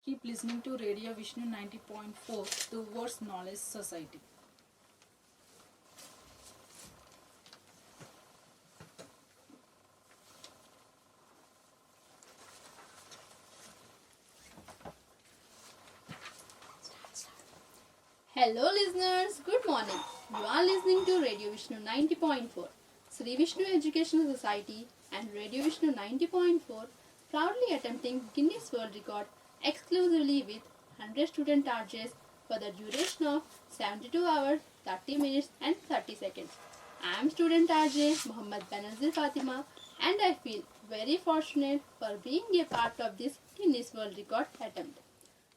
Keep listening to Radio Vishnu 90.4, the world's knowledge society. Hello listeners, good morning. You are listening to Radio Vishnu 90.4, Sri Vishnu Educational Society and Radio Vishnu 90.4 proudly attempting Guinness World Record exclusively with 100 student targets for the duration of 72 hours, 30 minutes and 30 seconds. I am student RJ Muhammad Benazir Fatima and I feel very fortunate for being a part of this Guinness World Record attempt.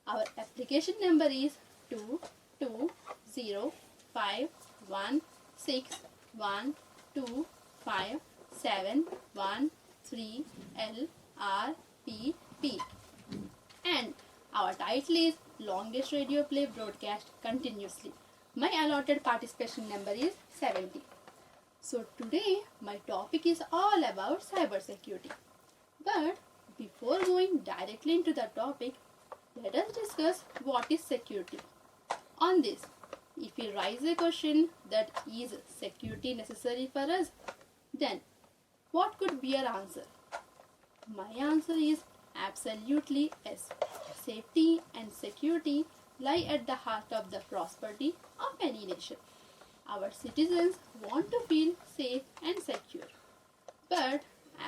Our application number is 2205161257113LRPP and our title is Longest Radio Play Broadcast Continuously. My allotted participation number is 70. So today my topic is all about cybersecurity. But before going directly into the topic, let us discuss what is security. On this, if we raise a question that is security necessary for us, then what could be our answer? My answer is absolutely yes. Safety and security lie at the heart of the prosperity of any nation. Our citizens want to feel safe and secure. But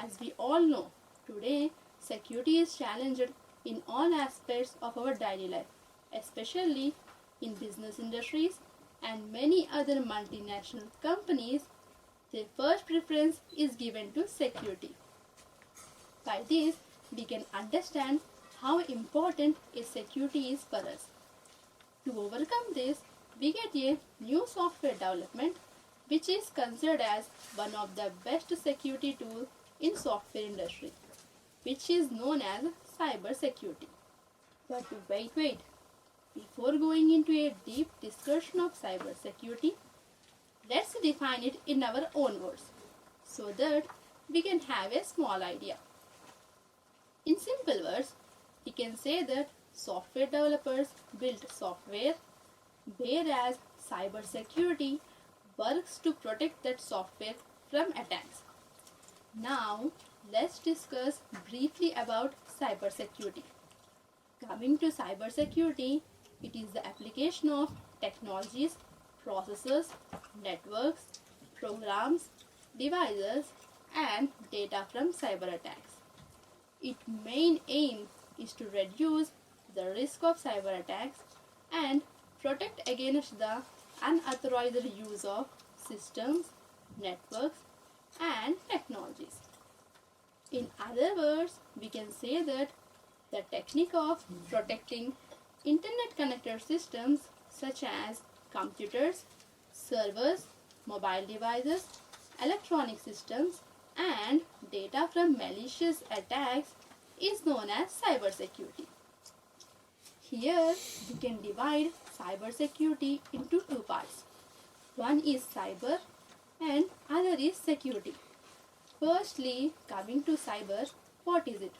as we all know, today security is challenged in all aspects of our daily life, especially in business industries and many other multinational companies. Their first preference is given to security. By this, we can understand how important a security is for us. To overcome this, we get a new software development which is considered as one of the best security tools in software industry, which is known as cyber security. But wait, before going into a deep discussion of cyber security, let's define it in our own words so that we can have a small idea. In simple words, we can say that software developers build software, whereas cyber security works to protect that software from attacks. Now, let's discuss briefly about cybersecurity. Coming to cybersecurity, it is the application of technologies, processes, networks, programs, devices, and data from cyber attacks. Its main aim is to reduce the risk of cyber attacks and protect against the unauthorized use of systems, networks, and technologies. In other words, we can say that the technique of protecting internet connected systems such as computers, servers, mobile devices, electronic systems, and data from malicious attacks is known as cybersecurity. Here we can divide cybersecurity into two parts. One is cyber and other is security. Firstly, coming to cyber, what is it?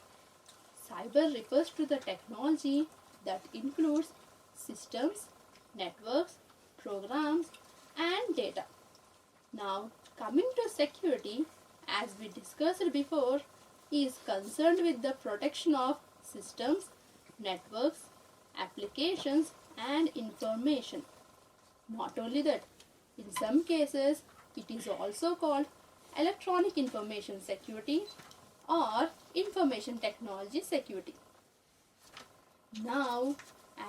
Cyber refers to the technology that includes systems, networks, programs, and data. Now, coming to security, as we discussed before, is concerned with the protection of systems, networks, applications, and information. Not only that, in some cases, it is also called electronic information security or information technology security. Now,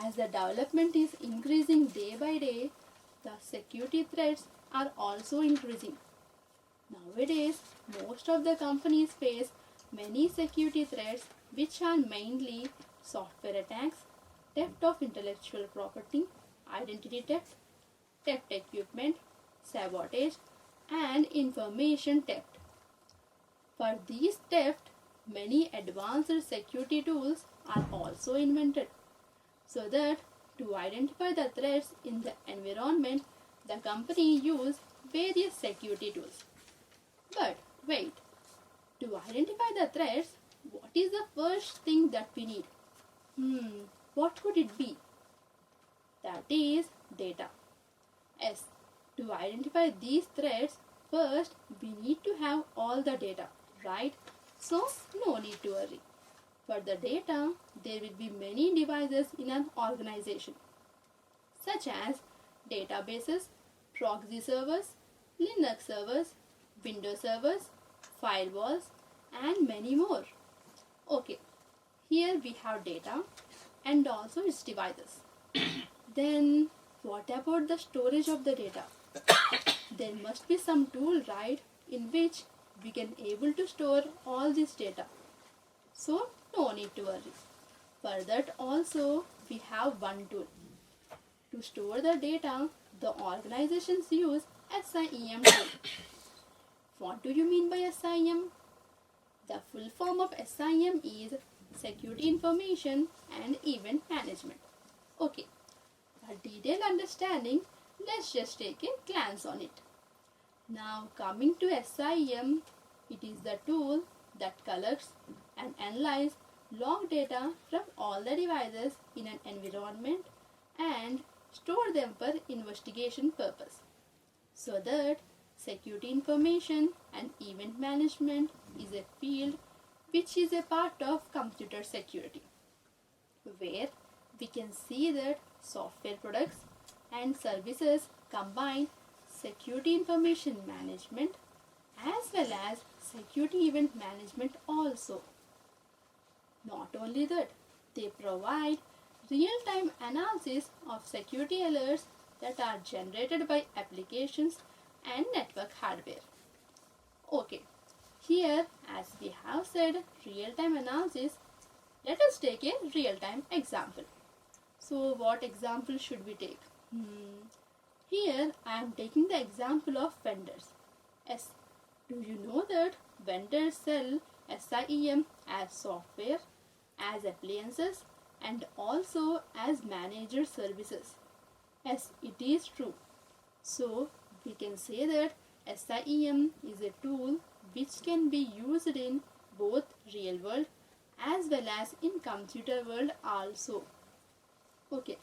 as the development is increasing day by day, the security threats are also increasing. Nowadays, most of the companies face many security threats which are mainly software attacks, theft of intellectual property, identity theft, theft equipment, sabotage, and information theft. For these theft, many advanced security tools are also invented so that to identify the threats in the environment, the company use various security tools. But wait, to identify the threats, what is the first thing that we need? what could it be? That is data. Yes, to identify these threats, first we need to have all the data, right? So no need to worry. For the data, there will be many devices in an organization, such as databases, proxy servers, Linux servers, Windows servers, firewalls, and many more. Okay, here we have data and also its devices. Then what about the storage of the data? There must be some tool, right, in which we can able to store all this data. So no need to worry. For that also we have one tool. To store the data, the organizations use SIEM tool. What do you mean by SIEM? The full form of SIEM is Security Information and Event Management. Okay, for detailed understanding, let's just take a glance on it. Now coming to SIEM, it is the tool that collects and analyzes log data from all the devices in an environment and store them for investigation purpose. So that security information and event management is a field which is a part of computer security, where we can see that software products and services combine security information management as well as security event management also. Not only that, they provide real-time analysis of security alerts that are generated by applications and network hardware. Okay, here as we have said real-time analysis, let us take a real-time example. So what example should we take? Here I am taking the example of vendors. Yes, do you know that vendors sell SIEM as software, as appliances, and also as manager services? Yes, it is true. So we can say that SIEM is a tool which can be used in both real world as well as in computer world also. Okay,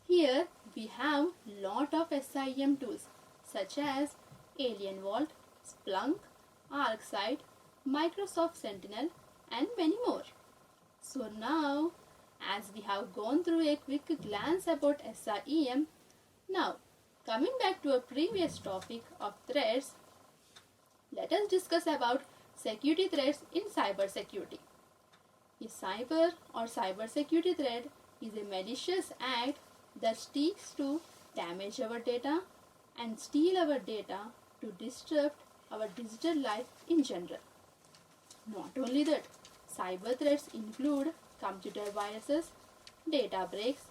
here we have lot of SIEM tools such as Alien Vault, Splunk, ArcSight, Microsoft Sentinel, and many more. So now, as we have gone through a quick glance about SIEM, now coming back to a previous topic of threats, let us discuss about security threats in cybersecurity. A cyber or cybersecurity threat is a malicious act that seeks to damage our data and steal our data to disrupt our digital life in general. Not only that, cyber threats include computer viruses, data breaks,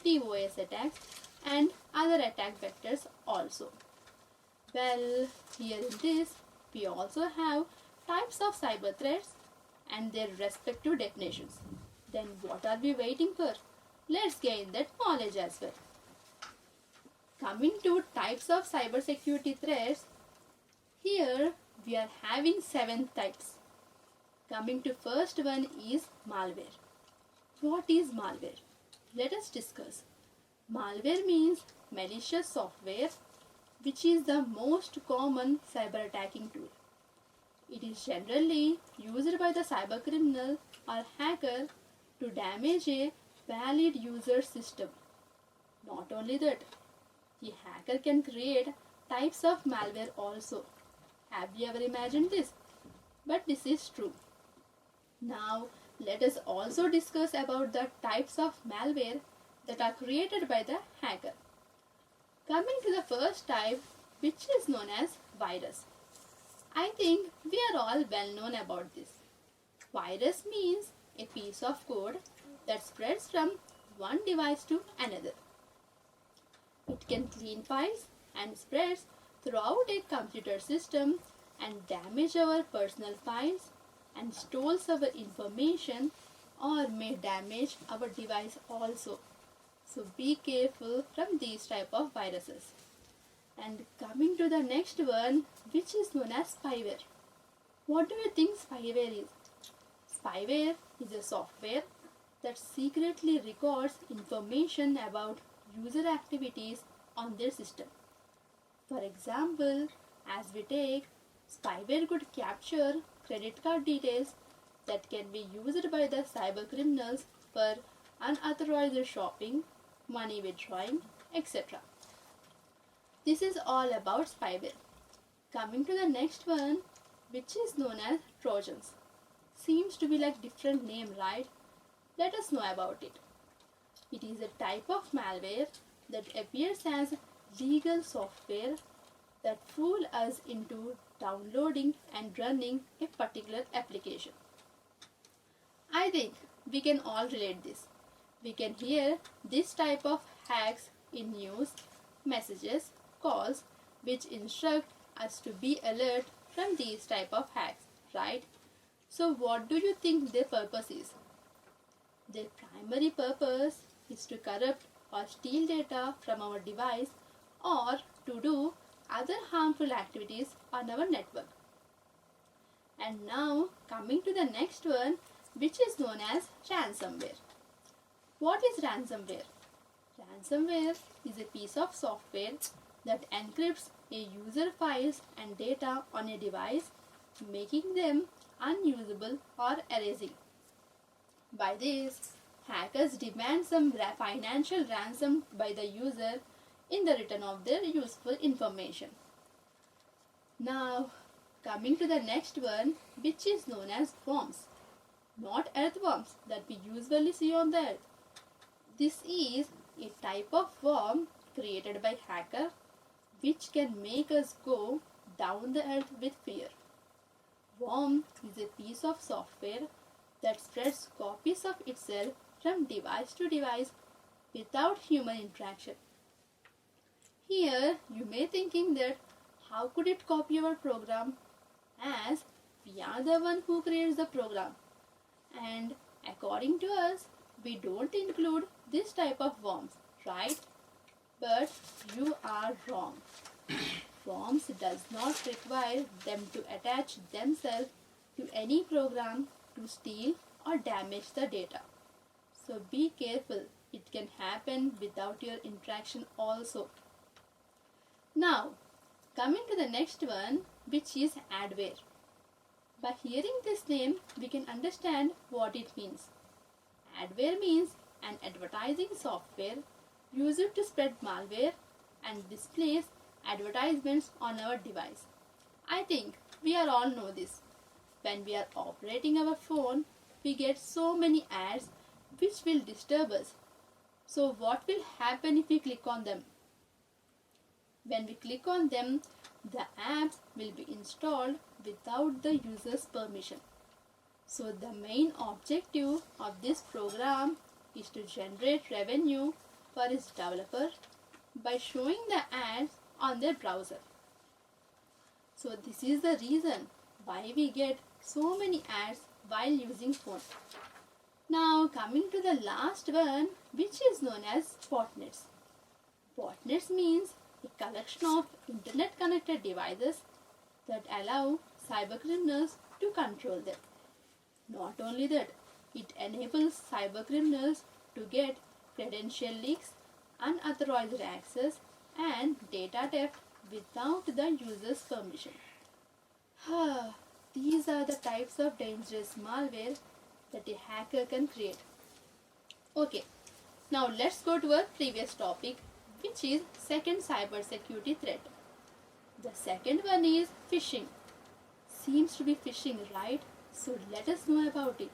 DOS attacks, and other attack vectors also. Well, here in this, we also have types of cyber threats and their respective definitions. Then what are we waiting for? Let's gain that knowledge as well. Coming to types of cybersecurity threats, here we are having 7 types. Coming to first one is malware. What is malware? Let us discuss. Malware means malicious software, which is the most common cyber attacking tool. It is generally used by the cybercriminal or hacker to damage a valid user system. Not only that, the hacker can create types of malware also. Have you ever imagined this? But this is true. Now let us also discuss about the types of malware that are created by the hacker. Coming to the first type, which is known as virus. I think we are all well known about this. Virus means a piece of code that spreads from one device to another. It can clean files and spreads throughout a computer system and damage our personal files and stores our information or may damage our device also. So be careful from these type of viruses. And coming to the next one, which is known as spyware. What do you think spyware is? Spyware is a software that secretly records information about user activities on their system. For example, as we take, spyware could capture credit card details that can be used by the cyber criminals for unauthorized shopping, money withdrawing, etc. This is all about spyware. Coming to the next one, which is known as Trojans. Seems to be like different name, right? Let us know about it. It is a type of malware that appears as legal software that fool us into downloading and running a particular application. I think we can all relate this. We can hear this type of hacks in news, messages, calls which instruct us to be alert from these type of hacks, right? So what do you think their purpose is? Their primary purpose is to corrupt or steal data from our device or to do other harmful activities on our network. And now coming to the next one, which is known as ransomware. What is ransomware? Ransomware is a piece of software that encrypts a user files and data on a device, making them unusable or erasing. By this, hackers demand some financial ransom by the user in the return of their useful information. Now, coming to the next one, which is known as worms. Not earthworms that we usually see on the earth. This is a type of worm created by hacker which can make us go down the earth with fear. Worm is a piece of software that spreads copies of itself from device to device without human interaction. Here you may thinking that how could it copy our program as we are the one who creates the program, and according to us we don't include this type of worms, right? But you are wrong. Worms does not require them to attach themselves to any program to steal or damage the data. So be careful, it can happen without your interaction also. Now, coming to the next one, which is adware. By hearing this name, we can understand what it means. Adware means an advertising software used to spread malware and displays advertisements on our device. I think we all know this. When we are operating our phone, we get so many ads which will disturb us. So what will happen if we click on them? When we click on them, the apps will be installed without the user's permission. So the main objective of this program is to generate revenue for its developer by showing the ads on their browser. So this is the reason why we get so many ads while using phone. Now coming to the last one, which is known as botnets. Botnets means a collection of internet connected devices that allow cybercriminals to control them. Not only that, it enables cybercriminals to get credential leaks, unauthorized access and data theft without the user's permission. These are the types of dangerous malware that a hacker can create. Okay, now let's go to our previous topic, which is second cybersecurity threat. The second one is phishing. Seems to be phishing, right? So let us know about it.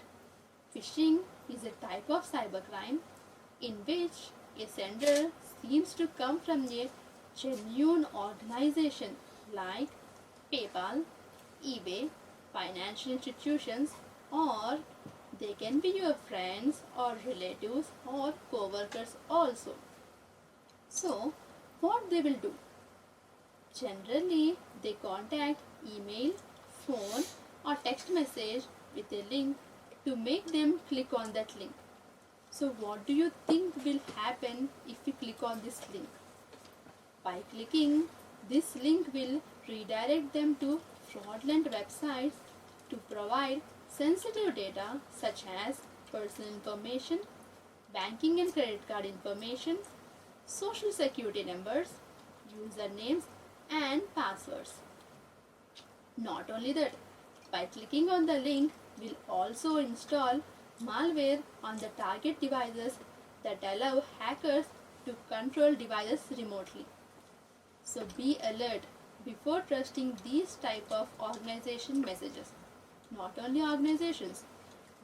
Phishing is a type of cybercrime in which a sender seems to come from a genuine organization like PayPal, eBay, financial institutions, or they can be your friends or relatives or co-workers also. So what they will do? Generally, they contact email, phone or text message with a link to make them click on that link. So what do you think will happen if we click on this link? By clicking, this link will redirect them to fraudulent websites to provide sensitive data such as personal information, banking and credit card information, social security numbers, usernames, and passwords. Not only that, by clicking on the link, we'll also install malware on the target devices that allow hackers to control devices remotely. So be alert before trusting these type of organization messages. Not only organizations,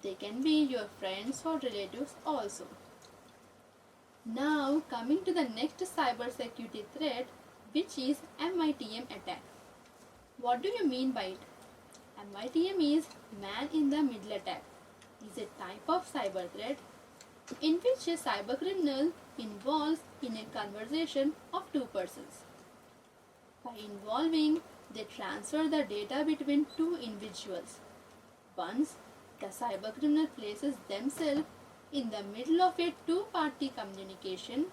they can be your friends or relatives also. Now coming to the next cybersecurity threat, which is MITM attack. What do you mean by it? MITM is man in the middle attack. It is a type of cyber threat in which a cybercriminal involves in a conversation of two persons. By involving, they transfer the data between two individuals. Once the cybercriminal places themselves in the middle of a two-party communication,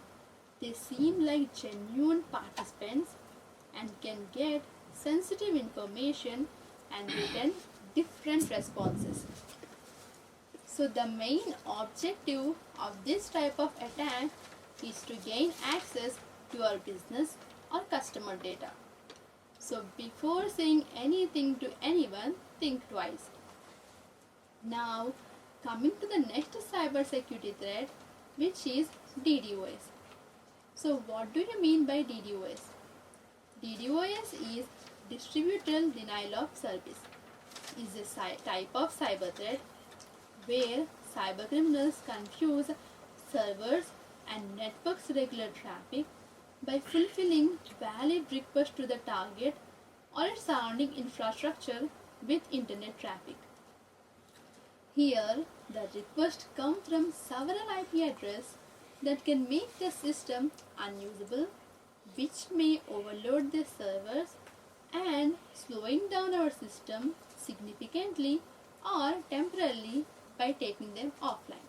they seem like genuine participants and can get sensitive information and return different responses. So the main objective of this type of attack is to gain access to our business or customer data. So before saying anything to anyone, think twice. Now coming to the next cybersecurity threat, which is DDoS. So what do you mean by DDoS? DDoS is distributed denial of service. Is a type of cyber threat where cybercriminals confuse servers and networks regular traffic by fulfilling valid requests to the target or its surrounding infrastructure with internet traffic. Here, the requests come from several IP addresses that can make the system unusable, which may overload the servers and slowing down our system significantly or temporarily by taking them offline.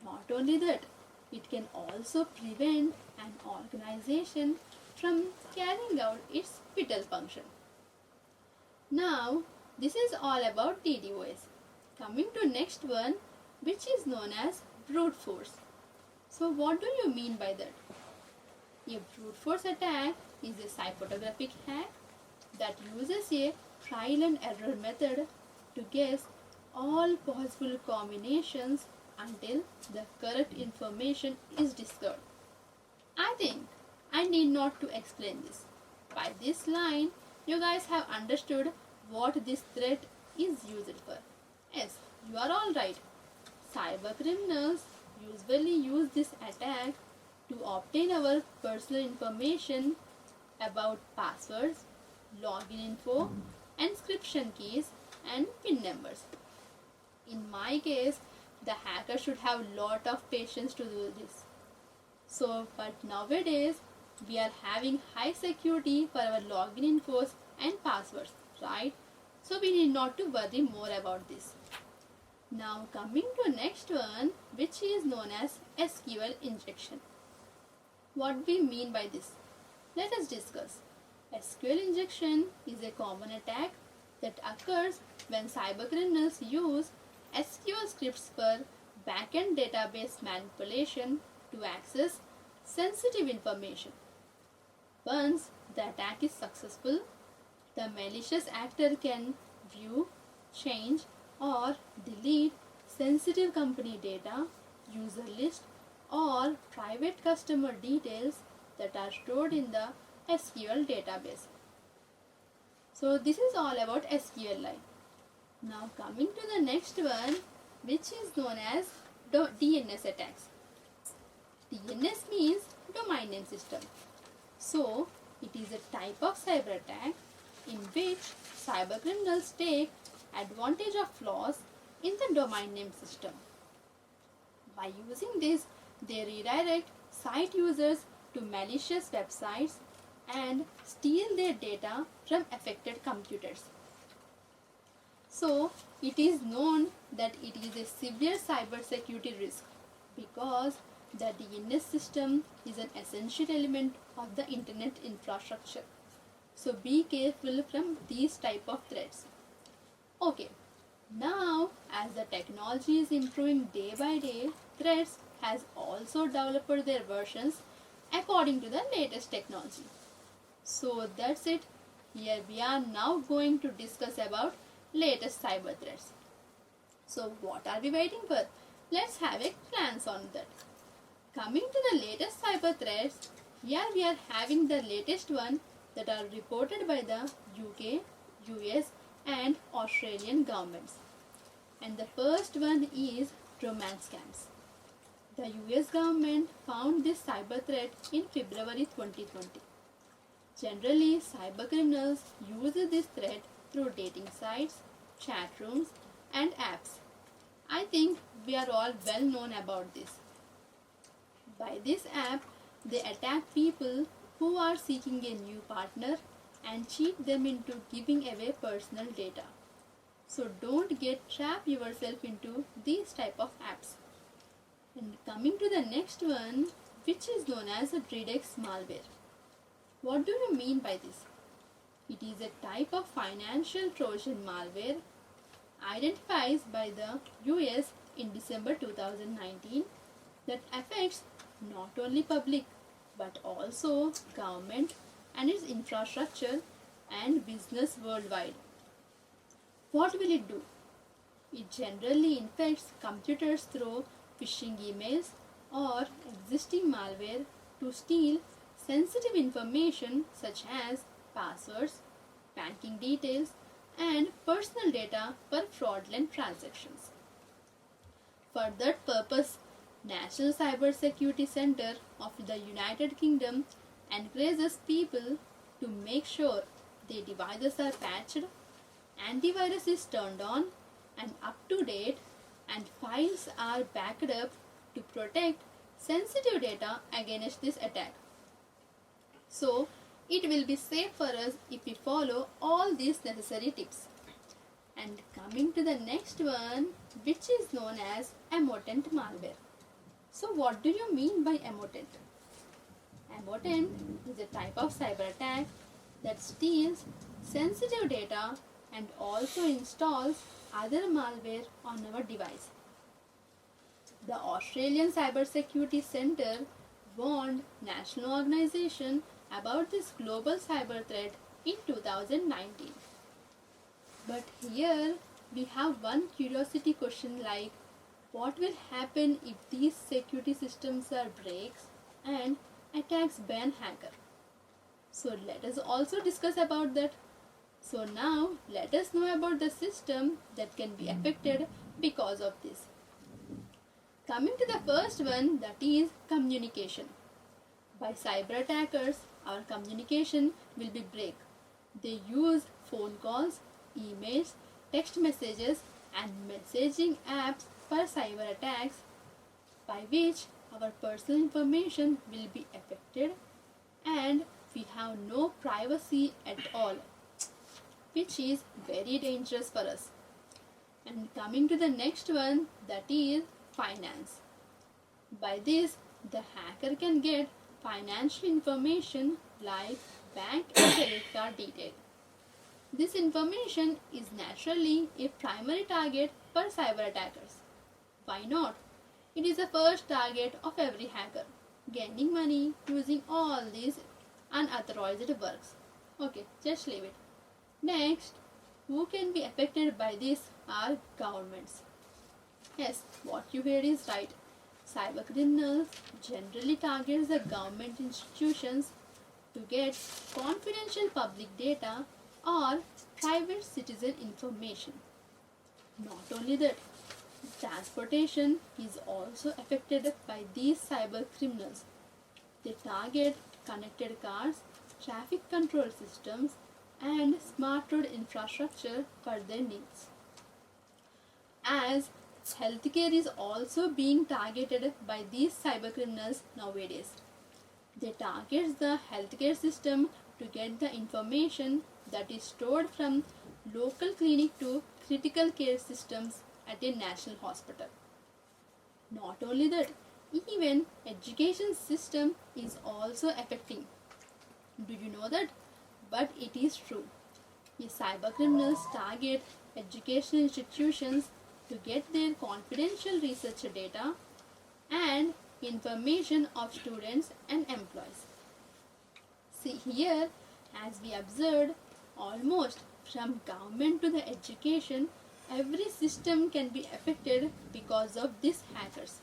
Not only that, it can also prevent an organization from carrying out its vital function. Now, this is all about DDoS. Coming to next one, which is known as brute force. So what do you mean by that? A brute force attack is a cryptographic hack that uses a trial and error method to guess all possible combinations until the correct information is discovered. I think I need not to explain this. By this line, you guys have understood what this threat is used for. Yes, you are all right. Cyber criminals usually use this attack to obtain our personal information about passwords, login info, encryption keys, and PIN numbers. In my case, the hacker should have lot of patience to do this. So, but nowadays, we are having high security for our login infos and passwords, right? So we need not to worry more about this. Now coming to next one, which is known as SQL injection. What we mean by this? Let us discuss. SQL injection is a common attack that occurs when cybercriminals use SQL scripts for backend database manipulation to access sensitive information. Once the attack is successful, the malicious actor can view, change, or delete sensitive company data, user list, or private customer details that are stored in the SQL database. So this is all about SQLi. Now coming to the next one, which is known as DNS attacks. DNS means domain name system. So it is a type of cyber attack in which cybercriminals take advantage of flaws in the domain name system. By using this, they redirect site users to malicious websites and steal their data from affected computers. So, it is known that it is a severe cybersecurity risk because the DNS system is an essential element of the internet infrastructure. So be careful from these type of threats. Okay, Now, as the technology is improving day by day, threats has also developed their versions according to the latest technology. So that's it. Here we are now going to discuss about latest cyber threats. So what are we waiting for? Let's have a glance on that. Coming to the latest cyber threats, here we are having the latest one that are reported by the UK, US and Australian governments. And the first one is romance scams. The US government found this cyber threat in February 2020. Generally, cybercriminals use this threat through dating sites, chat rooms, and apps. I think we are all well known about this. By this app, they attack people who are seeking a new partner and cheat them into giving away personal data. So don't get trapped yourself into these type of apps. And coming to the next one, which is known as a Dreadex malware. What do you mean by this? It is a type of financial Trojan malware identified by the US in December 2019 that affects not only public but also government and its infrastructure and business worldwide. What will it do? It generally infects computers through phishing emails or existing malware to steal sensitive information such as passwords, banking details, and personal data for fraudulent transactions. For that purpose, National Cyber Security Center of the United Kingdom encourages people to make sure their devices are patched, antivirus is turned on and up to date, and files are backed up to protect sensitive data against this attack. So, it will be safe for us if we follow all these necessary tips. And coming to the next one, which is known as Emotent malware. So what do you mean by Emotent? Emotent is a type of cyber attack that steals sensitive data and also installs other malware on our device. The Australian Cyber Security Centre warned national organization about this global cyber threat in 2019. But here we have one curiosity question like, what will happen if these security systems are breaks and attacks ban hacker? So let us also discuss about that. So now let us know about the system that can be affected because of this. Coming to the first one, that is communication. By cyber attackers, our communication will be break. They use phone calls, emails, text messages and messaging apps for cyber attacks by which our personal information will be affected and we have no privacy at all, which is very dangerous for us. And coming to the next one, that is finance. By this, the hacker can get financial information like bank and credit card detail. This information is naturally a primary target for cyber attackers. Why not? It is the first target of every hacker, gaining money using all these unauthorized works. Okay, just leave it. Next, who can be affected by this are governments. Yes, what you heard is right. Cybercriminals generally target the government institutions to get confidential public data or private citizen information. Not only that, transportation is also affected by these cyber criminals. They target connected cars, traffic control systems, and smart road infrastructure for their needs. As healthcare is also being targeted by these cybercriminals nowadays. They target the healthcare system to get the information that is stored from local clinic to critical care systems at a national hospital. Not only that, even education system is also affecting. Do you know that? But it is true. The cybercriminals target educational institutions to get their confidential research data and information of students and employees. See here, as we observed, almost from government to the education, every system can be affected because of these hackers.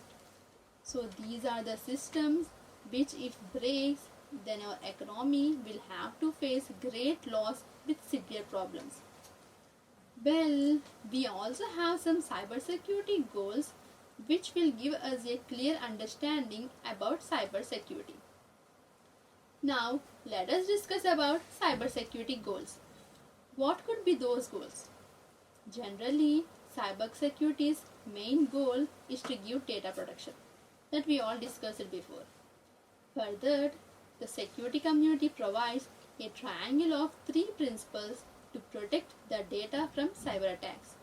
So these are the systems which if breaks, then our economy will have to face great loss with severe problems. Well, we also have some cybersecurity goals which will give us a clear understanding about cybersecurity. Now, let us discuss about cybersecurity goals. What could be those goals? Generally, cybersecurity's main goal is to give data protection that we all discussed before. Further, the security community provides a triangle of three principles to protect the data from cyber attacks.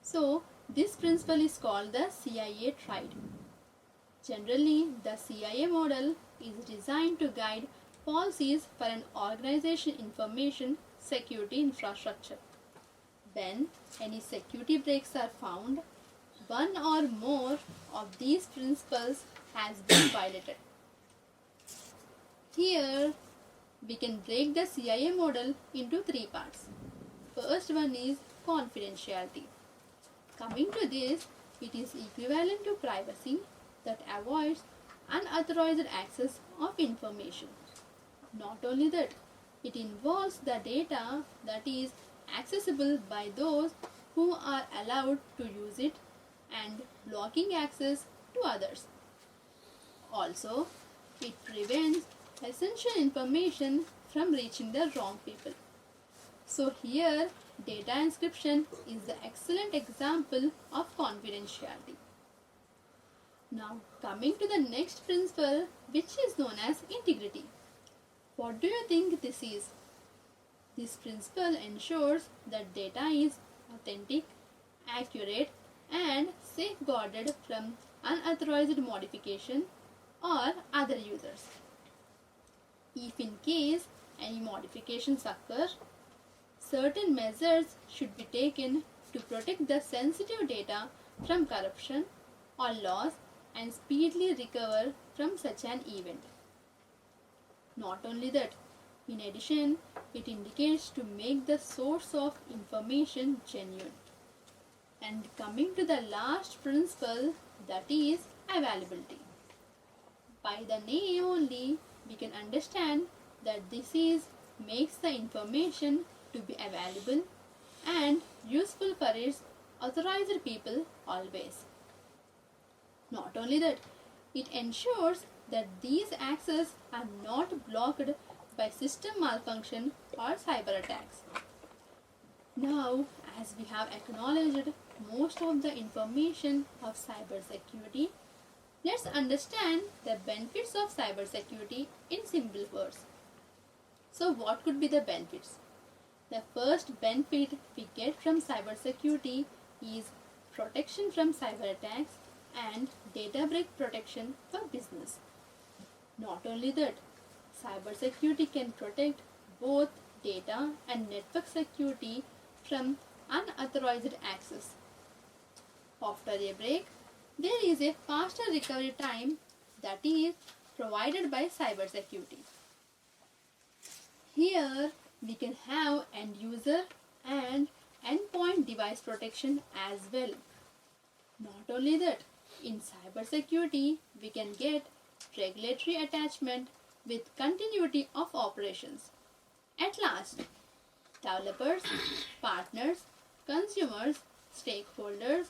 So, this principle is called the CIA Triad. Generally, the CIA model is designed to guide policies for an organization information security infrastructure. When any security breaks are found, one or more of these principles has been violated. Here, we can break the CIA model into three parts. First one is confidentiality. Coming to this, it is equivalent to privacy that avoids unauthorized access of information. Not only that, it involves the data that is accessible by those who are allowed to use it and blocking access to others. Also, it prevents essential information from reaching the wrong people. So here, data encryption is the excellent example of confidentiality. Now, coming to the next principle, which is known as integrity. What do you think this is? This principle ensures that data is authentic, accurate, and safeguarded from unauthorized modification or other users. If in case any modifications occur, certain measures should be taken to protect the sensitive data from corruption or loss and speedily recover from such an event. Not only that, in addition, it indicates to make the source of information genuine. And coming to the last principle, that is availability. By the name only, we can understand that this makes the information to be available and useful for its authorized people always. Not only that, it ensures that these access are not blocked by system malfunction or cyber attacks. Now, as we have acknowledged most of the information of cybersecurity, let's understand the benefits of cybersecurity in simple words. So, what could be the benefits? The first benefit we get from cybersecurity is protection from cyber attacks and data break protection for business. Not only that, cybersecurity can protect both data and network security from unauthorized access. After a break, there is a faster recovery time that is provided by cybersecurity. Here, we can have end user and endpoint device protection as well. Not only that, in cybersecurity, we can get regulatory attachment with continuity of operations. At last, developers, partners, consumers, stakeholders,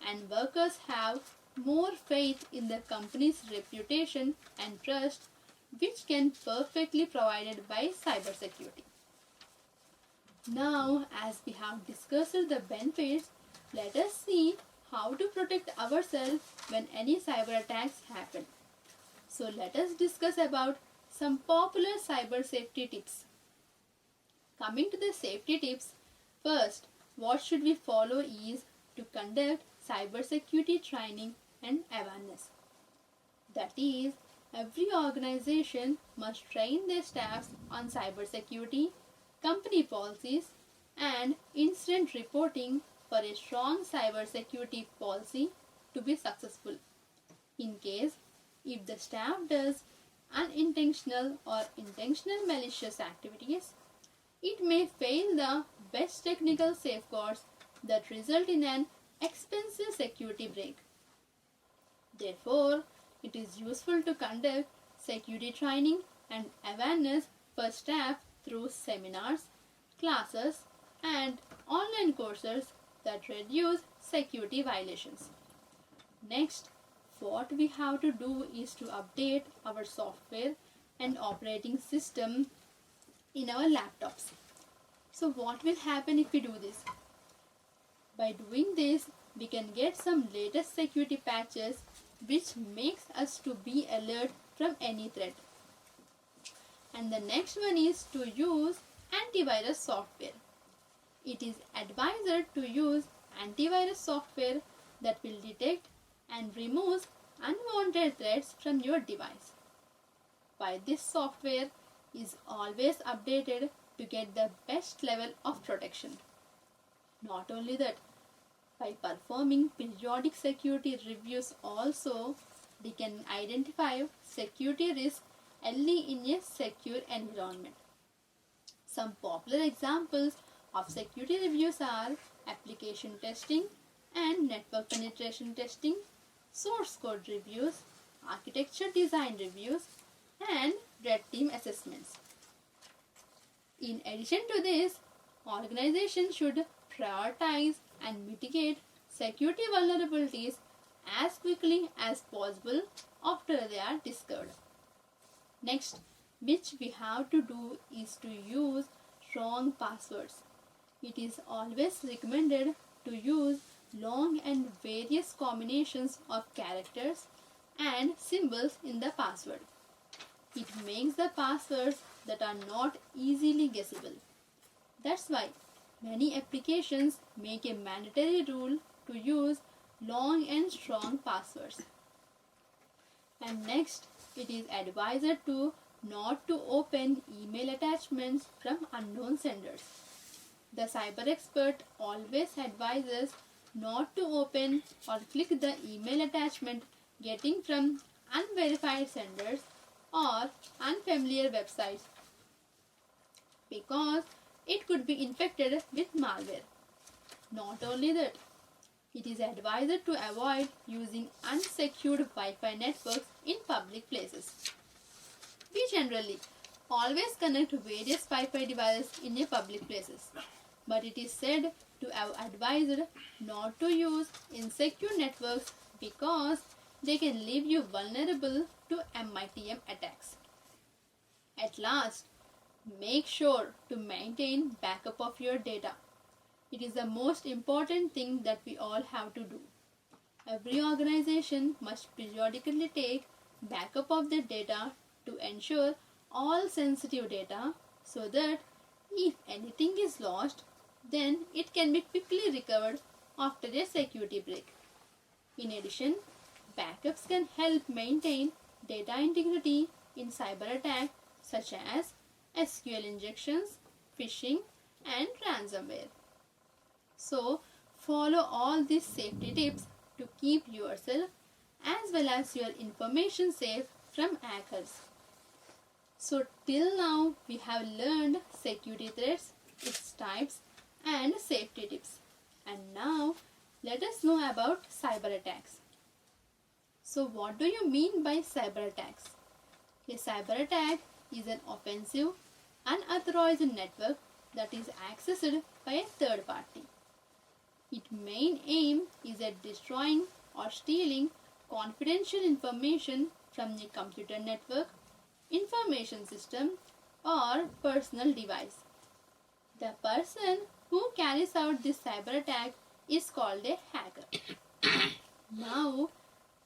and workers have more faith in the company's reputation and trust, which can perfectly provided by cybersecurity. Now, as we have discussed the benefits, let us see how to protect ourselves when any cyber attacks happen. So let us discuss about some popular cyber safety tips. Coming to the safety tips, first, what should we follow is to conduct cybersecurity training and awareness. That is, every organization must train their staffs on cybersecurity, company policies, and incident reporting for a strong cybersecurity policy to be successful. In case if the staff does unintentional or intentional malicious activities, it may fail the best technical safeguards that result in an expensive security break. Therefore, it is useful to conduct security training and awareness for staff through seminars, classes, and online courses that reduce security violations. Next, what we have to do is to update our software and operating system in our laptops. So what will happen if we do this? By doing this, we can get some latest security patches which makes us to be alert from any threat. And the next one is to use antivirus software. It is advised to use antivirus software that will detect and remove unwanted threats from your device. Why this software is always updated to get the best level of protection. Not only that, by performing periodic security reviews also, we can identify security risks early in a secure environment. Some popular examples of security reviews are application testing and network penetration testing, source code reviews, architecture design reviews, and red team assessments. In addition to this, organizations should prioritize and mitigate security vulnerabilities as quickly as possible after they are discovered. Next, which we have to do is to use strong passwords. It is always recommended to use long and various combinations of characters and symbols in the password. It makes the passwords that are not easily guessable. That's why many applications make a mandatory rule to use long and strong passwords. And next, it is advised to not to open email attachments from unknown senders. The cyber expert always advises not to open or click the email attachment getting from unverified senders or unfamiliar websites because it could be infected with malware. Not only that, it is advised to avoid using unsecured Wi-Fi networks in public places. We generally always connect various Wi-Fi devices in a public places, but it is said to have advised not to use insecure networks because they can leave you vulnerable to MITM attacks. At last, make sure to maintain backup of your data. It is the most important thing that we all have to do. Every organization must periodically take backup of their data to ensure all sensitive data so that if anything is lost, then it can be quickly recovered after a security break. In addition, backups can help maintain data integrity in cyber attacks such as SQL injections, phishing, and ransomware. So, follow all these safety tips to keep yourself as well as your information safe from hackers. So, till now we have learned security threats, its types, and safety tips. And now, let us know about cyber attacks. So, what do you mean by cyber attacks? A cyber attack is an offensive, unauthorized network that is accessed by a third party. Its main aim is at destroying or stealing confidential information from the computer network, information system, or personal device. The person who carries out this cyber attack is called a hacker. Now,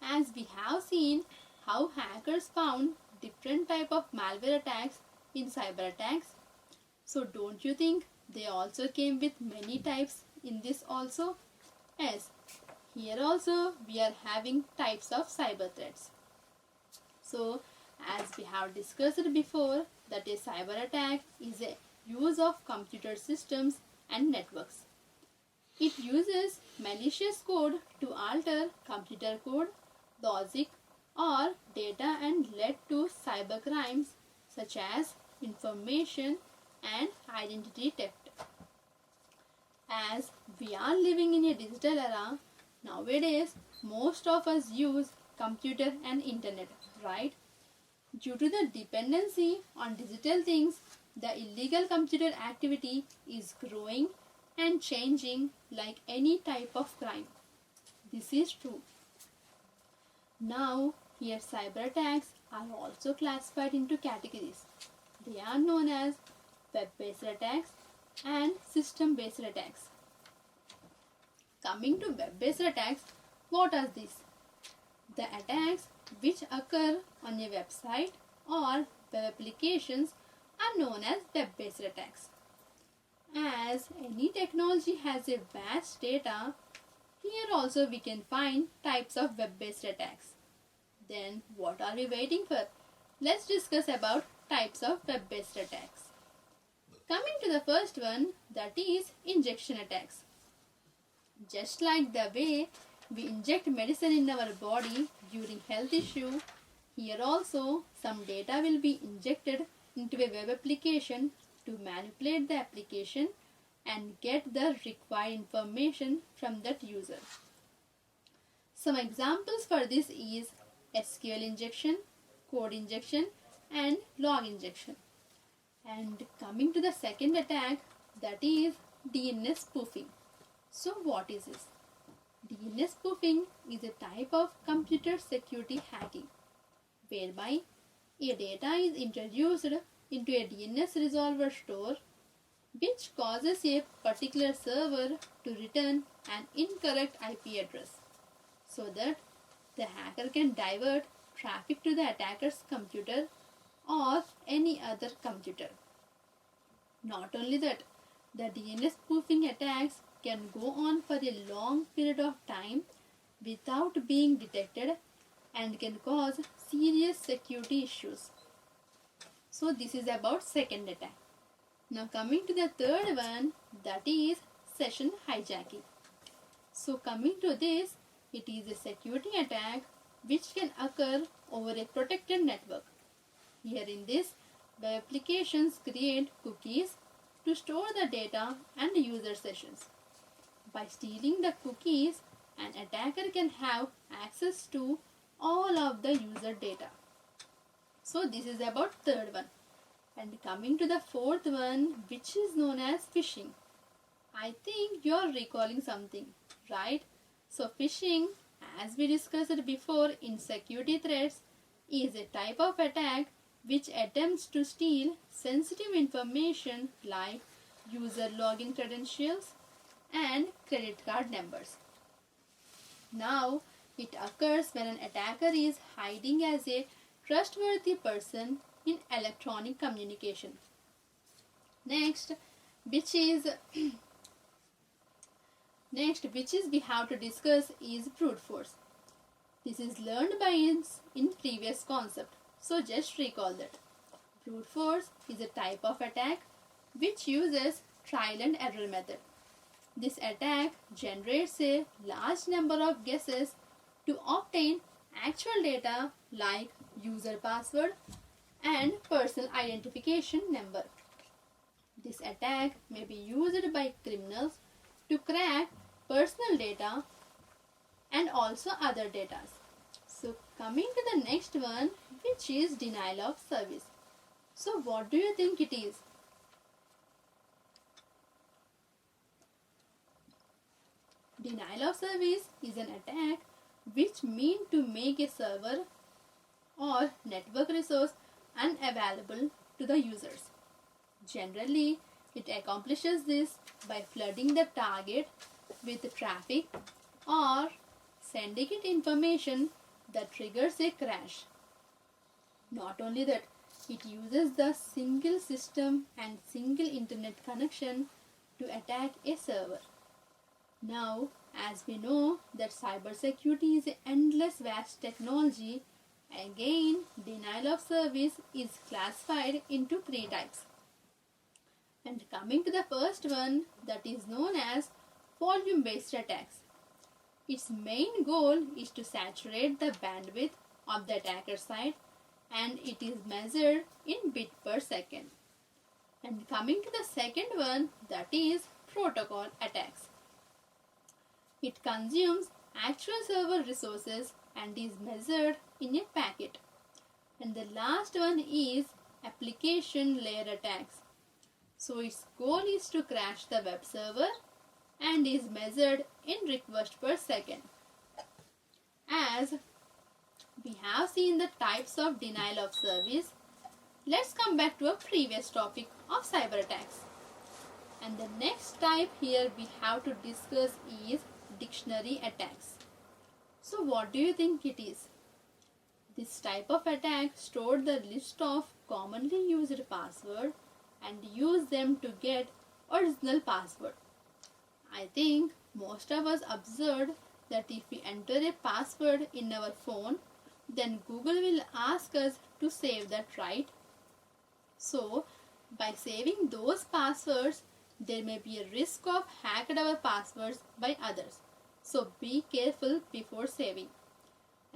as we have seen how hackers found different type of malware attacks in cyber attacks, so don't you think they also came with many types in this also? Yes, here also we are having types of cyber threats. So, as we have discussed before, that a cyber attack is a use of computer systems and networks. It uses malicious code to alter computer code, logic, or data and lead to cybercrimes such as information and identity theft. As we are living in a digital era, nowadays most of us use computer and internet, right? Due to the dependency on digital things, the illegal computer activity is growing and changing like any type of crime. This is true. Now, here cyber attacks are also classified into categories. They are known as web-based attacks and system-based attacks. Coming to web-based attacks, what are these? The attacks which occur on a website or web applications are known as web-based attacks. As any technology has a vast data, here also we can find types of web-based attacks. Then what are we waiting for? Let's discuss about types of web-based attacks. Coming to the first one, that is injection attacks. Just like the way we inject medicine in our body during health issue, here also some data will be injected into a web application to manipulate the application and get the required information from that user. Some examples for this is SQL injection, code injection, and log injection. And coming to the second attack, that is DNS spoofing. So what is this? DNS spoofing is a type of computer security hacking whereby a data is introduced into a DNS resolver store which causes a particular server to return an incorrect IP address so that the hacker can divert traffic to the attacker's computer or any other computer. Not only that, the DNS spoofing attacks can go on for a long period of time without being detected and can cause serious security issues. So this is about second attack. Now coming to the third one, that is session hijacking. So coming to this, it is a security attack which can occur over a protected network. Here in this, web applications create cookies to store the data and user sessions. By stealing the cookies, an attacker can have access to all of the user data. So this is about third one. And coming to the fourth one, which is known as phishing. I think you are recalling something, right? So phishing, as we discussed before in security threats, is a type of attack which attempts to steal sensitive information like user login credentials and credit card numbers. Now, it occurs when an attacker is hiding as a trustworthy person in electronic communication. Next, which is we have to discuss is brute force. This is learned by in previous concept. So just recall that. Brute force is a type of attack which uses trial and error method. This attack generates a large number of guesses to obtain actual data like user password and personal identification number. This attack may be used by criminals to crack personal data and also other data. So coming to the next one, which is denial of service. So what do you think it is? Denial of service is an attack which means to make a server or network resource unavailable to the users. Generally, it accomplishes this by flooding the target with traffic or sending it information that triggers a crash. Not only that, it uses the single system and single internet connection to attack a server. Now, as we know that cybersecurity is an endless vast technology, again, denial of service is classified into three types. And coming to the first one, that is known as volume-based attacks. Its main goal is to saturate the bandwidth of the attacker side, and it is measured in bit per second. And coming to the second one, that is protocol attacks. It consumes actual server resources and is measured in a packet. And the last one is application layer attacks. So its goal is to crash the web server and is measured in request per second. As we have seen the types of denial of service, let's come back to a previous topic of cyber attacks. And the next type here we have to discuss is dictionary attacks. So what do you think it is? This type of attack stored the list of commonly used password and use them to get original password. I think most of us observed that if we enter a password in our phone, then Google will ask us to save that, right? So by saving those passwords, there may be a risk of hacked our passwords by others. So be careful before saving.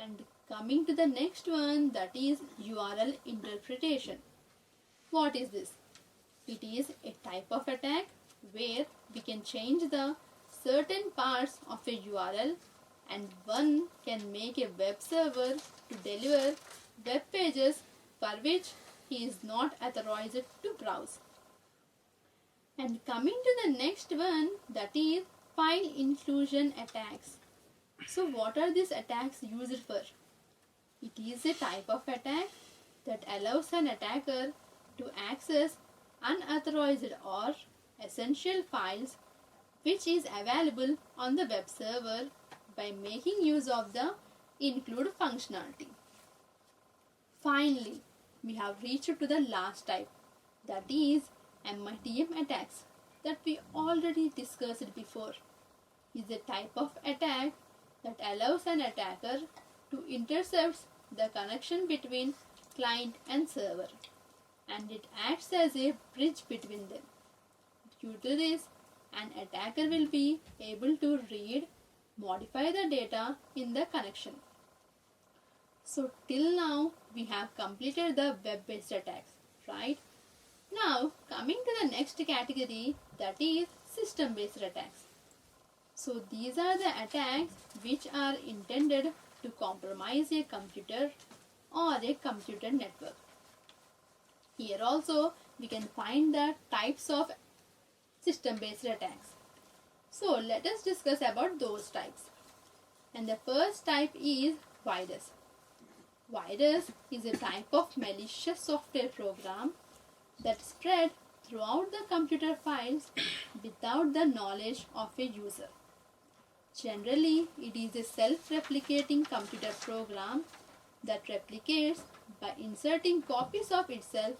And coming to the next one, that is URL interpretation. What is this? It is a type of attack where we can change the certain parts of a URL, and one can make a web server to deliver web pages for which he is not authorized to browse. And coming to the next one, that is file inclusion attacks. So what are these attacks used for? It is a type of attack that allows an attacker to access unauthorized or essential files which is available on the web server by making use of the include functionality. Finally, we have reached to the last type, that is MITM attacks, that we already discussed before. Is a type of attack that allows an attacker to intercept the connection between client and server, and it acts as a bridge between them. Due to this, an attacker will be able to read, modify the data in the connection. So till now we have completed the web-based attacks, right? Now coming to the next category, that is system-based attacks. So these are the attacks which are intended to compromise a computer or a computer network. Here also we can find the types of system-based attacks. So let us discuss about those types. And the first type is virus. Virus is a type of malicious software program that spread throughout the computer files without the knowledge of a user. Generally, it is a self-replicating computer program that replicates by inserting copies of itself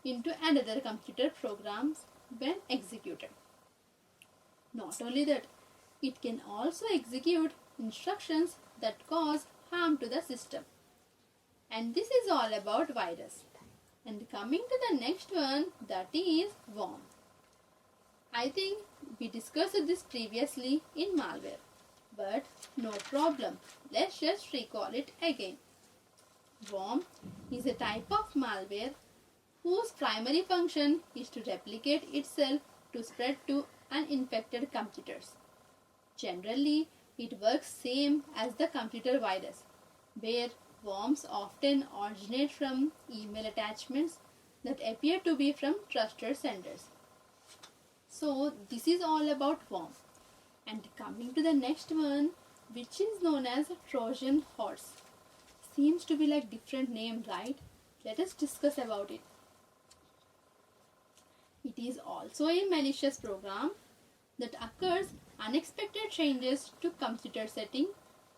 into another computer programs when executed. Not only that, it can also execute instructions that cause harm to the system. And this is all about virus. And coming to the next one, that is worm. I think we discussed this previously in malware, but no problem. Let's just recall it again. Worm is a type of malware whose primary function is to replicate itself to spread to uninfected computers. Generally, it works same as the computer virus, where worms often originate from email attachments that appear to be from trusted senders. So this is all about worm. And coming to the next one, which is known as Trojan horse. Seems to be like different name, right? Let us discuss about it. It is also a malicious program that occurs unexpected changes to computer setting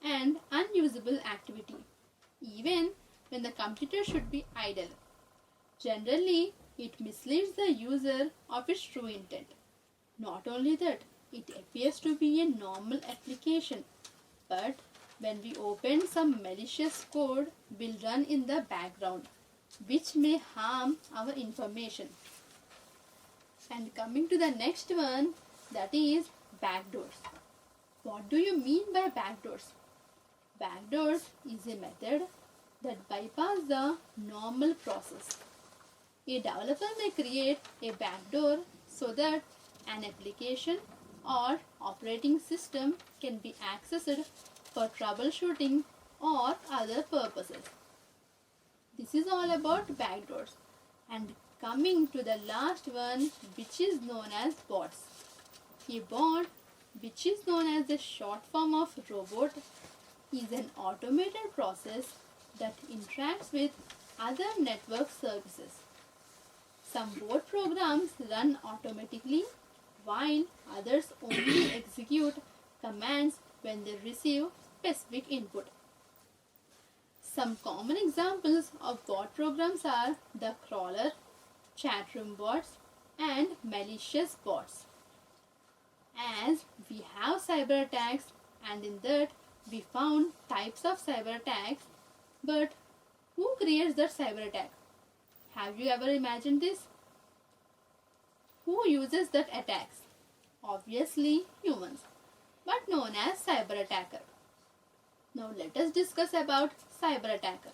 and unusable activity, even when the computer should be idle. Generally, it misleads the user of its true intent. Not only that, it appears to be a normal application, but when we open some malicious code will run in the background, which may harm our information. And coming to the next one, that is backdoors. What do you mean by backdoors? Backdoors is a method that bypass the normal process. A developer may create a backdoor so that an application or operating system can be accessed for troubleshooting or other purposes. This is all about backdoors. And coming to the last one, which is known as bots. A bot, which is known as the short form of robot, is an automated process that interacts with other network services. Some bot programs run automatically while others only execute commands when they receive specific input. Some common examples of bot programs are the crawler, chatroom bots, and malicious bots. As we have cyber attacks, and in that we found types of cyber attacks, but who creates that cyber attack? Have you ever imagined this? Who uses that attacks? Obviously humans, but known as cyber attacker. Now let us discuss about cyber attacker.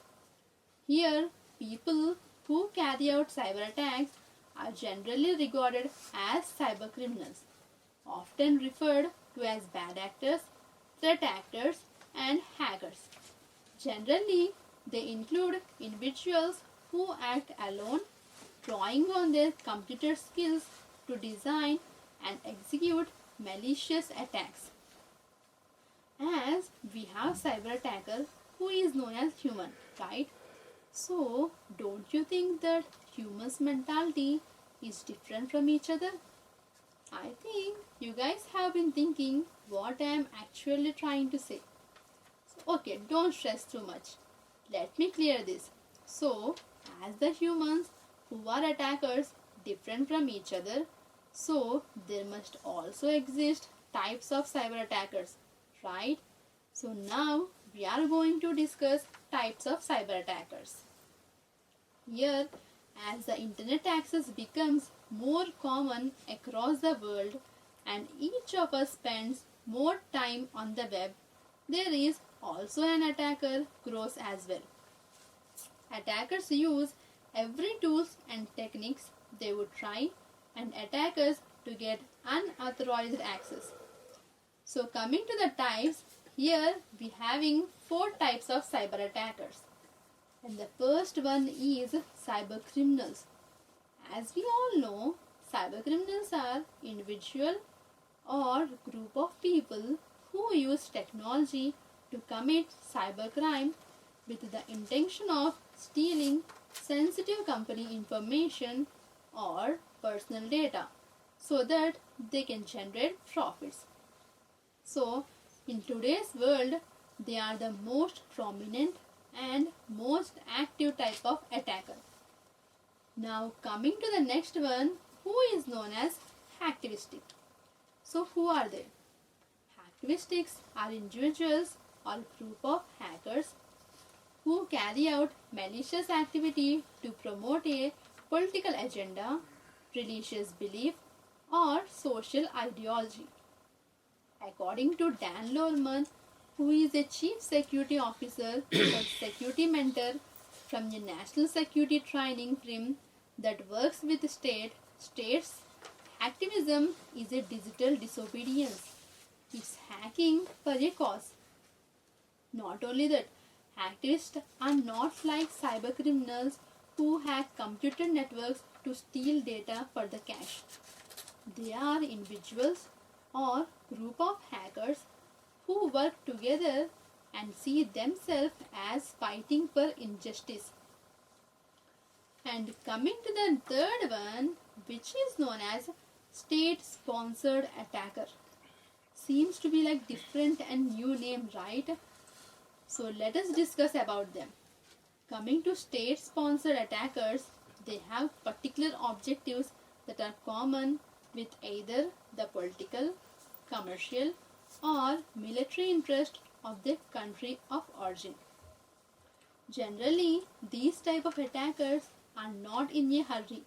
Here, people who carry out cyber attacks are generally regarded as cyber criminals, often referred to as bad actors, threat actors, and hackers. Generally, they include individuals who act alone, drawing on their computer skills to design and execute malicious attacks. As we have cyber attacker who is known as human, right? So, don't you think that humans' mentality is different from each other? I think you guys have been thinking what I am actually trying to say. So, okay, don't stress too much. Let me clear this. So, as the humans who are attackers different from each other, so there must also exist types of cyber attackers, right? So now we are going to discuss types of cyber attackers. Here, as the internet access becomes more common across the world and each of us spends more time on the web, there is also an attacker grows as well. Attackers use every tools and techniques they would try and attack us to get unauthorized access. So coming to the types, here we having 4 types of cyber attackers. And the first one is cyber criminals. As we all know, cyber criminals are individual or group of people who use technology to commit cybercrime with the intention of stealing sensitive company information or personal data so that they can generate profits. So, in today's world, they are the most prominent and most active type of attacker. Now, coming to the next one, who is known as hacktivistic. So, who are they? Hacktivistics are individuals or group of hackers who carry out malicious activity to promote a political agenda, religious belief, or social ideology. According to Dan Lorman, who is a chief security officer or security mentor from the National Security Training firm that works with states, activism is a digital disobedience. It's hacking for a cause. Not only that, hacktivists are not like cyber criminals who hack computer networks to steal data for the cash. They are individuals or group of hackers who work together and see themselves as fighting for injustice. And coming to the third one, which is known as state-sponsored attacker. Seems to be like different and new name, right? So let us discuss about them. Coming to state-sponsored attackers, they have particular objectives that are common with either the political, commercial, or military interest of the country of origin. Generally, these type of attackers are not in a hurry.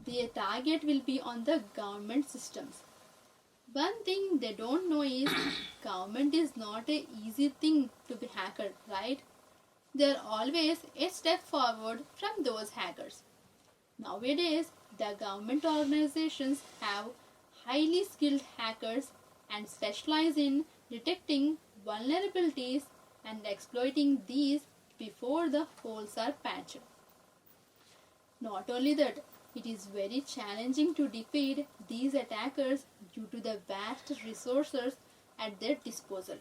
their target will be on the government systems. One thing they don't know is government is not a easy thing to be hacked, right? They are always a step forward from those hackers. Nowadays, the government organizations have highly skilled hackers and specialize in detecting vulnerabilities and exploiting these before the holes are patched. Not only that, it is very challenging to defeat these attackers due to the vast resources at their disposal.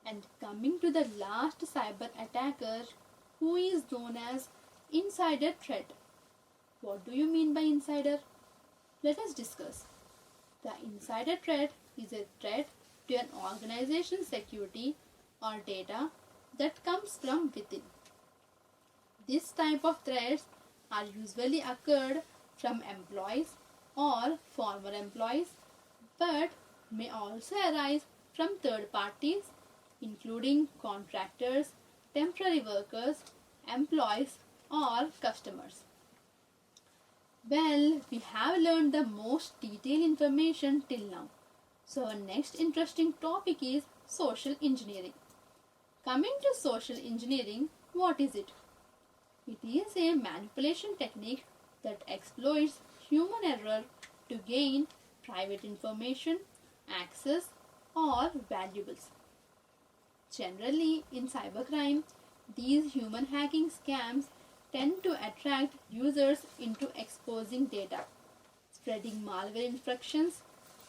And coming to the last cyber attacker, who is known as insider threat. What do you mean by insider? Let us discuss. The insider threat is a threat to an organization's security or data that comes from within. This type of threats are usually occurred from employees or former employees, but may also arise from third parties including contractors, temporary workers, employees or customers. Well, we have learned the most detailed information till now. So our next interesting topic is social engineering. Coming to social engineering, what is it? It is a manipulation technique that exploits human error to gain private information, access, or valuables. Generally, in cybercrime, these human hacking scams tend to attract users into exposing data, spreading malware instructions,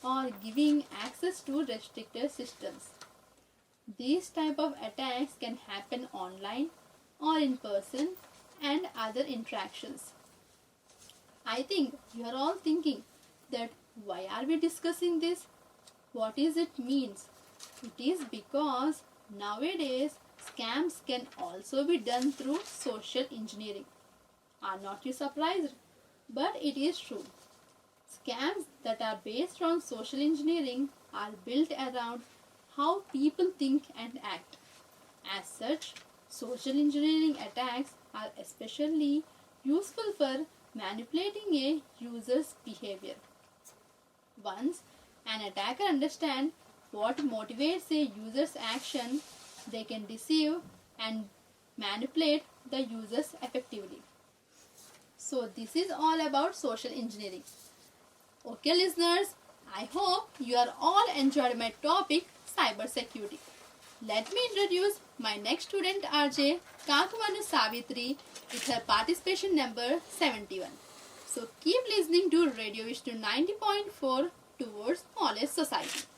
or giving access to restricted systems. These type of attacks can happen online or in person and other interactions. I think you are all thinking that why are we discussing this? What is it means? It is because nowadays scams can also be done through social engineering. Are not you surprised? But it is true. Scams that are based on social engineering are built around how people think and act. As such, social engineering attacks are especially useful for manipulating a user's behavior. Once an attacker understands what motivates a user's action, they can deceive and manipulate the users effectively. So this is all about social engineering. Okay listeners, I hope you are all enjoyed my topic cybersecurity. Let me introduce my next student RJ Kakmanu Savitri with her participation number 71. So keep listening to Radio Vishnu 90.4 towards knowledge society.